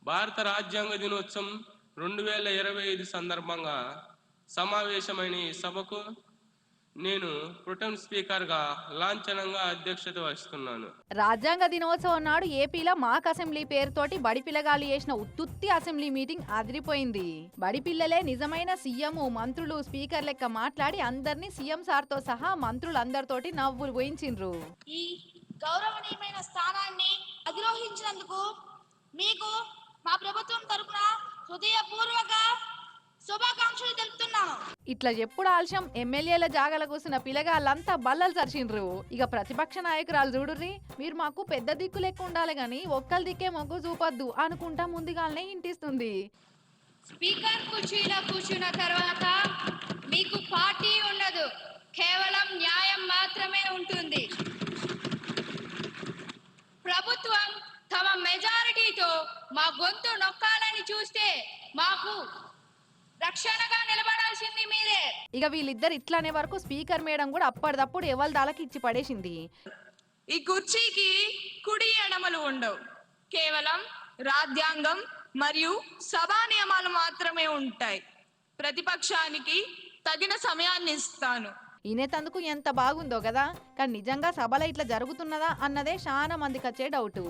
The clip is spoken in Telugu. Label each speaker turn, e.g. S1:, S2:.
S1: భారత రాజ్యాంగ దినోత్సవం 2025 సందర్భంగా సమావేశమైన ఈ సభకు నేను ప్రొటెం స్పీకర్గా లాంఛనంగా అధ్యక్షత వహిస్తున్నాను.
S2: రాజ్యాంగ దినోత్సవం నాడు ఏపీలో మాక్ అసెంబ్లీ పేరుతోటి బడి పిల్లగాలు చేసిన ఉత్తుత్తి అసెంబ్లీ మీటింగ్ అదిరిపోయింది. బడి పిల్లలే నిజమైన సీఎం, మంత్రులు, స్పీకర్ లెక్క మాట్లాడి అందరినీ సీఎం సార్తో సహా మంత్రులందరితోటి నవ్వులు పోయించిండ్రు.
S3: ఈ గౌరవనీయమైన స్థానాన్ని అధిరోహించినందుకు మీకు మా ప్రభుత్వం తరపున హృదయపూర్వక శుభాకాంక్షలు తెలుపుతున్నాను.
S2: ఇట్లా ఎప్పుడు ఆలస్యం ఎమ్మెల్యేల జాగల కూసిన పిల్లగాళ్ళంతా బల్లలు చరిచిండ్రు. ఇక ప్రతిపక్ష నాయకురాలు చూడుర్రి, మీరు మాకు పెద్ద దిక్కు లెక్క ఉండాలి గాని ఒక్కల దిక్కే మొగ్గు చూపొద్దు అనుకుంటా ముందుగానే ఇంటిస్తుంది.
S4: స్పీకర్ కుర్చీలో కూర్చున్న తర్వాత మీకు పార్టీ ఉండదు, కేవలం న్యాయం మాత్రమే ఉంటుంది. ప్రభుత్వం తమ మెజారిటీతో మా గొంతు నొక్కాలని చూస్తే మాకు రక్షణగా నిలబడాల్సింది మీరే.
S2: ఇక వీళ్ళిద్దరు ఇట్లానే వరకు స్పీకర్ మేడం కూడా అప్పటిదప్పుడు ఎవరి దాలకి ఇచ్చి పడేసింది.
S5: ఈ కుర్చీకి కుడి ఎడమలు ఉండవు, కేవలం రాజ్యాంగం మరియు సభా నియమాలు మాత్రమే ఉంటాయి. ప్రతిపక్షానికి తగిన సమయాన్ని ఇస్తాను.
S2: ఈనేతందుకు ఎంత బాగుందో కదా, కానీ నిజంగా సభలో ఇట్లా జరుగుతున్నదా అన్నదే చాలా మందికి వచ్చే డౌట్.